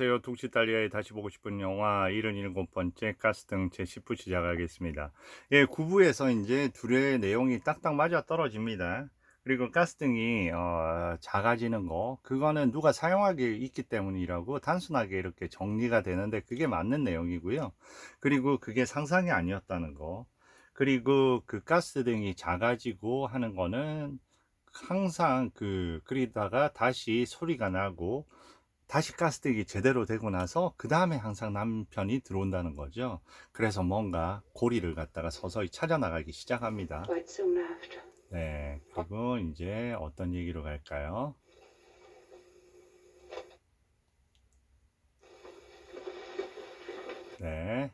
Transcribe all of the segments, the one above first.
안녕하세요. 둥치달리아의 다시 보고 싶은 영화 77번째 가스등 제10부 시작하겠습니다. 예, 9부에서 이제 둘의 내용이 딱딱 맞아 떨어집니다. 그리고 가스등이 작아지는 거 그거는 누가 사용하기 있기 때문이라고 단순하게 이렇게 정리가 되는데 그게 맞는 내용이고요. 그리고 그게 상상이 아니었다는 거, 그리고 그 가스등이 작아지고 하는 거는 항상 그리다가 다시 소리가 나고 다시 가스등이 제대로 되고 나서 그 다음에 항상 남편이 들어온다는 거죠. 그래서 뭔가 고리를 갖다가 서서히 찾아 나가기 시작합니다. Quite soon after. 네, 그리고 이제 어떤 얘기로 갈까요? 네,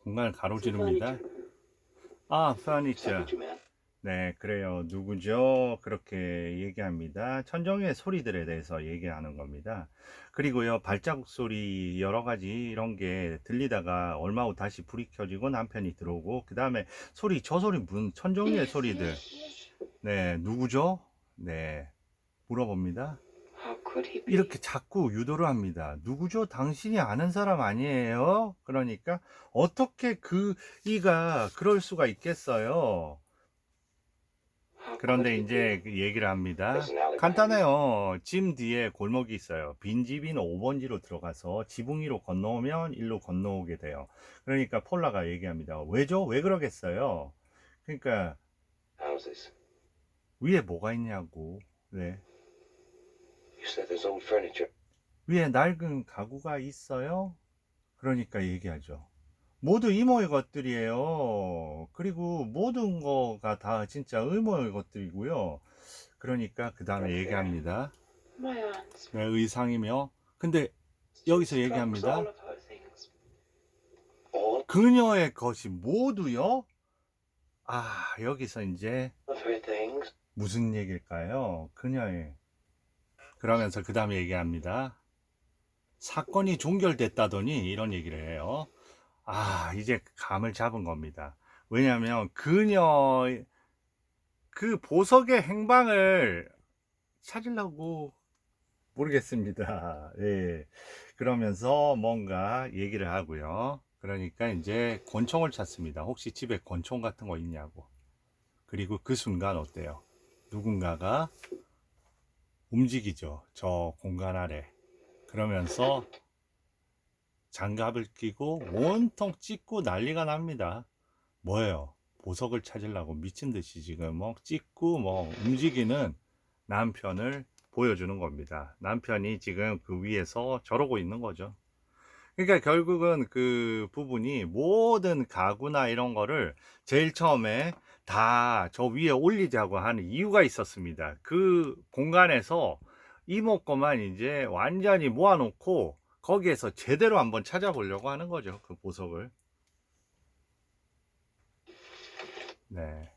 공간을 Some 가로지릅니다. furniture. 아, Is that furniture. what you meant? 네, 그래요. 누구죠? 그렇게 얘기합니다. 천정의 소리들에 대해서 얘기하는 겁니다. 그리고요, 발자국 소리 여러 가지 이런 게 들리다가 얼마 후 다시 불이 켜지고 남편이 들어오고, 그 다음에 소리, 저 소리 무슨 천정의 소리들. Yes. 네, 누구죠? 네, 물어봅니다. How could he be? 이렇게 자꾸 유도를 합니다. 누구죠? 당신이 아는 사람 아니에요? 그러니까 어떻게 이가 그럴 수가 있겠어요? How could 그런데 he 이제 be? 그 얘기를 합니다. There's an alley behind you. 간단해요. 짐 뒤에 골목이 있어요. 빈집인 5번지로 들어가서 지붕 위로 건너오면 일로 건너오게 돼요. 그러니까 폴라가 얘기합니다. 왜죠? 왜 그러겠어요? 그러니까 Houses. 위에 뭐가 있냐고. 네. You said there's old furniture. 위에 낡은 가구가 있어요? 그러니까 얘기하죠. 모두 이모의 것들이에요. 그리고 모든 거가 다 진짜 의모의 것들이고요. 그러니까 그 다음에 얘기합니다. My aunt's. 네, 의상이며. 근데 여기서 Trunks, 얘기합니다. all of her things. All 그녀의 것이 모두요? 아, 여기서 이제 of her things? 무슨 얘기일까요? 그녀의. 그러면서 그 다음에 얘기합니다. 사건이 종결됐다더니 이런 얘기를 해요. 아, 이제 감을 잡은 겁니다. 왜냐하면 그 보석의 행방을 찾으려고 모르겠습니다. 예. 그러면서 뭔가 얘기를 하고요. 그러니까 이제 권총을 찾습니다. 혹시 집에 권총 같은 거 있냐고. 그리고 그 순간 어때요? 누군가가 움직이죠. 저 공간 아래. 그러면서 장갑을 끼고 온통 찍고 난리가 납니다. 뭐예요? 보석을 찾으려고 미친 듯이 지금 찍고 움직이는 남편을 보여주는 겁니다. 남편이 지금 그 위에서 저러고 있는 거죠. 그러니까 결국은 그 부분이 모든 가구나 이런 거를 제일 처음에 다 저 위에 올리자고 하는 이유가 있었습니다. 그 공간에서 이모 거만 이제 완전히 모아놓고 거기에서 제대로 한번 찾아보려고 하는 거죠. 그 보석을. 네.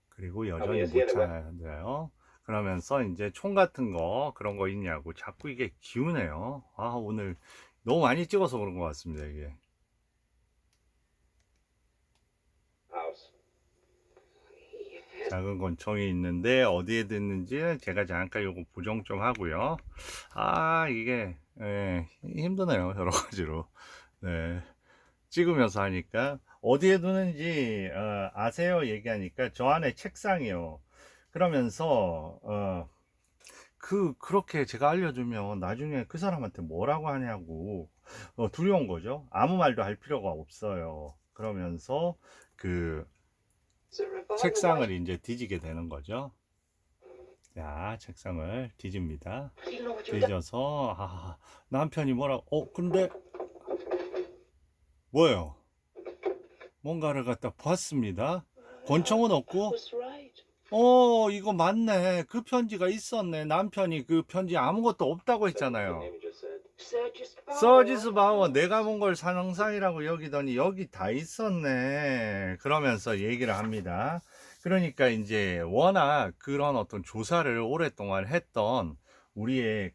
그리고 여전히 못 찾아요. 그러면서 이제 총 같은 거 그런 거 있냐고 자꾸 이게 기우네요. 아, 오늘 너무 많이 찍어서 그런 것 같습니다, 이게. House. 작은 권총이 있는데 어디에 듣는지 제가 잠깐 요거 보정 좀 하고요. 아, 이게 힘드네요, 여러 가지로. 네. 찍으면서 하니까 어디에 두는지 아세요? 얘기하니까 저 안에 책상이요. 그러면서 그렇게 제가 알려주면 나중에 그 사람한테 뭐라고 하냐고 두려운 거죠. 아무 말도 할 필요가 없어요. 그러면서 그 Is a revolver 책상을 right? 이제 뒤지게 되는 거죠. 자, 책상을 뒤집니다. You know what you've done? 뒤져서 남편이 근데 뭐예요? 뭔가를 갖다 봤습니다. 권총은 I 없고 was right. 이거 맞네. 그 편지가 있었네. 남편이 그 편지 아무것도 없다고 했잖아요. Name you just said. Surgis Bauer. 서지스 바워, 내가 본 걸 상상이라고 여기더니 여기 다 있었네. 그러면서 얘기를 합니다. 그러니까 이제 워낙 그런 어떤 조사를 오랫동안 했던 우리의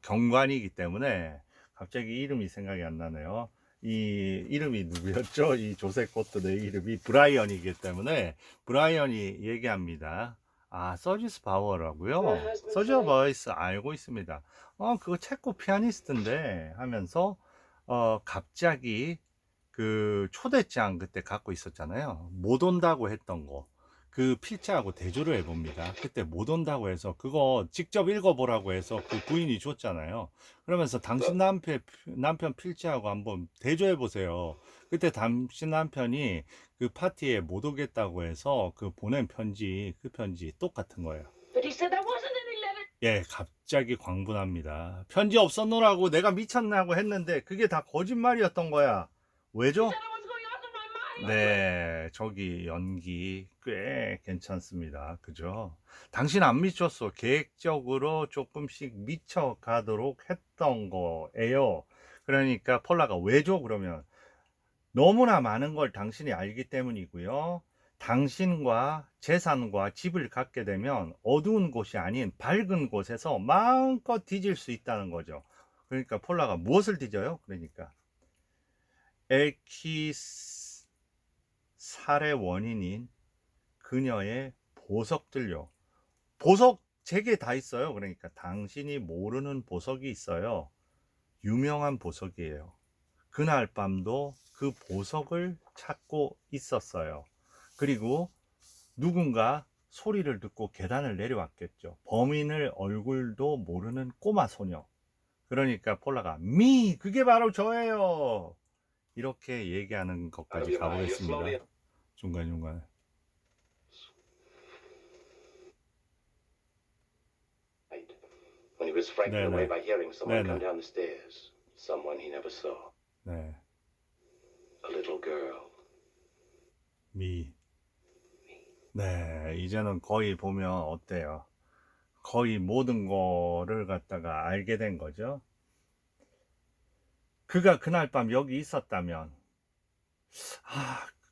경관이기 때문에 갑자기 이름이 생각이 안 나네요. 이 이름이 누구였죠? 이 조셉 코트의 이름이 브라이언이기 때문에 브라이언이 얘기합니다. 아, 서지스 바워라고요? My husband 서지스 played. 바워스 알고 있습니다. 그거 체코 피아니스트인데 하면서 갑자기 그 초대장 그때 갖고 있었잖아요. 못 온다고 했던 거. 그 필자하고 대조를 해봅니다. 그때 못 온다고 해서 그거 직접 읽어보라고 해서 그 부인이 줬잖아요. 그러면서 당신 남편 필자하고 한번 대조해보세요. 그때 당신 남편이 그 파티에 못 오겠다고 해서 그 보낸 편지, 그 편지 똑같은 거예요. But he said there wasn't an 11. 예, 갑자기 광분합니다. 편지 없었노라고 내가 미쳤나고 했는데 그게 다 거짓말이었던 거야. 왜죠? Said I was going out of my mind. 네, 저기 연기 꽤 괜찮습니다. 그죠? 당신 안 미쳤어. 계획적으로 조금씩 미쳐가도록 했던 거예요. 그러니까 폴라가 왜죠? 그러면 너무나 많은 걸 당신이 알기 때문이고요. 당신과 재산과 집을 갖게 되면 어두운 곳이 아닌 밝은 곳에서 마음껏 뒤질 수 있다는 거죠. 그러니까 폴라가 무엇을 뒤져요? 그러니까 엘키스 살해 원인인 그녀의 보석들요. 보석 제게 다 있어요. 그러니까 당신이 모르는 보석이 있어요. 유명한 보석이에요. 그날 밤도 그 보석을 찾고 있었어요. 그리고 누군가 소리를 듣고 계단을 내려왔겠죠. 범인을 얼굴도 모르는 꼬마 소녀. 그러니까 폴라가 그게 바로 저예요. 이렇게 얘기하는 것까지 가보겠습니다. 중간중간. When he was frightened No, no. away by hearing someone No, no. come down the stairs. Someone he never saw. 네, A little girl. 네, 이제는 거의 보면 어때요? 거의 모든 거를 갖다가 알게 된 거죠. 그가 그날 밤 여기 있었다면,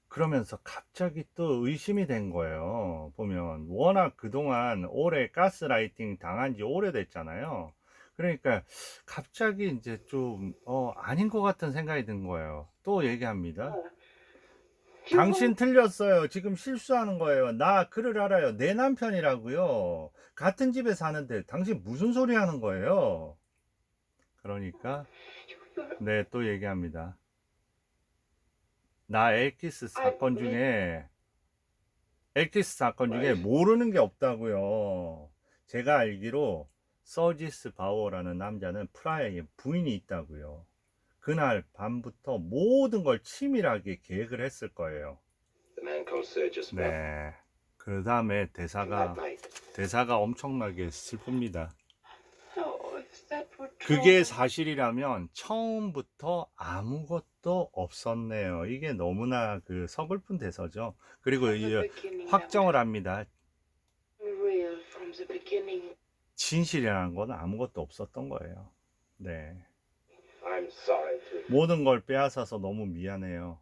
그러면서 갑자기 또 의심이 된 거예요. 보면 워낙 그동안 오래 가스라이팅 당한 지 오래됐잖아요. 그러니까 갑자기 이제 좀 아닌 것 같은 생각이 든 거예요. 또 얘기합니다. 당신 틀렸어요. 지금 실수하는 거예요. 나 그를 알아요. 내 남편이라고요. 같은 집에 사는데 당신 무슨 소리 하는 거예요? 그러니까 네, 또 얘기합니다. 나 엘키스 사건 중에 모르는 게 없다고요. 제가 알기로 서지스 바워라는 남자는 프라하에 부인이 있다고요. 그날 밤부터 모든 걸 치밀하게 계획을 했을 거예요. The man called Sergius Bell. 네. 그 다음에 That night. 대사가 엄청나게 슬픕니다. Oh, if that were true. 그게 사실이라면 처음부터 아무것도 없었네요. 이게 너무나 그 서글픈 대사죠. 그리고 From the 이 beginning, 확정을 합니다. real from the beginning. 진실이라는 건 아무것도 없었던 거예요. 네. I'm sorry to 모든 걸 빼앗아서 너무 미안해요.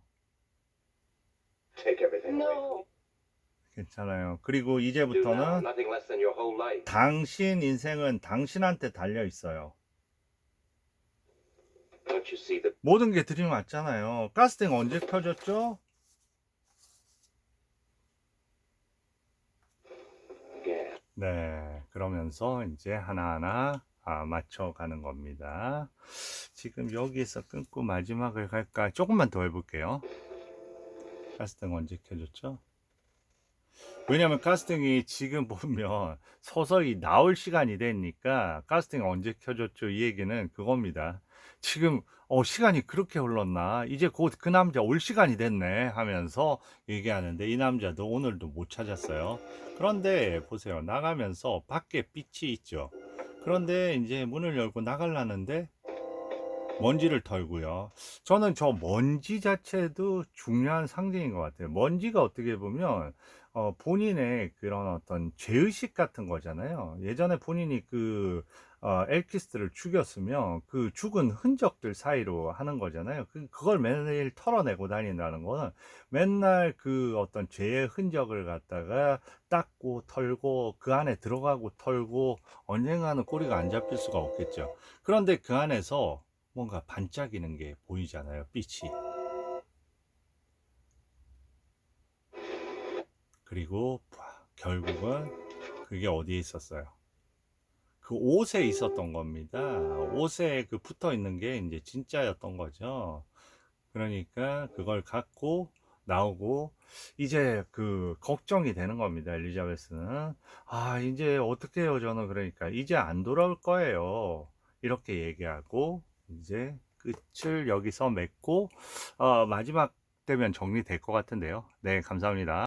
take everything away. No. 괜찮아요. 그리고 Do now 이제부터는 nothing less than your whole life. 당신 인생은 당신한테 달려 있어요. Don't you see that 모든 게 들이맞잖아요. 가스팅 언제 켜졌죠? again? 네, 그러면서 이제 하나하나 맞춰가는 겁니다. 지금 여기에서 끊고 마지막을 갈까? 조금만 더 해볼게요. 가스팅 언제 켜졌죠? 왜냐면 가스팅이 지금 보면 서서히 나올 시간이 되니까 가스팅 언제 켜졌죠? 이 얘기는 그겁니다. 지금 시간이 그렇게 흘렀나? 이제 곧 그 남자 올 시간이 됐네 하면서 얘기하는데 이 남자도 오늘도 못 찾았어요. 그런데 보세요. 나가면서 밖에 빛이 있죠. 그런데 이제 문을 열고 나가려는데 먼지를 털고요. 저는 저 먼지 자체도 중요한 상징인 것 같아요. 먼지가 어떻게 보면 본인의 그런 어떤 죄의식 같은 거잖아요. 예전에 본인이 그 엘키스를 죽였으면 그 죽은 흔적들 사이로 하는 거잖아요. 그걸 매일 털어내고 다닌다는 거는 맨날 그 어떤 죄의 흔적을 갖다가 닦고 털고 그 안에 들어가고 털고 언젠가는 꼬리가 안 잡힐 수가 없겠죠. 그런데 그 안에서 뭔가 반짝이는 게 보이잖아요. 빛이. 그리고 결국은 그게 어디에 있었어요? 그 옷에 있었던 겁니다. 옷에 그 붙어 있는 게 이제 진짜였던 거죠. 그러니까 그걸 갖고 나오고 이제 그 걱정이 되는 겁니다. 엘리자베스는 아 이제 어떻게 해요 저는 그러니까 이제 안 돌아올 거예요. 이렇게 얘기하고 이제 끝을 여기서 맺고 마지막 되면 정리될 것 같은데요. 네, 감사합니다.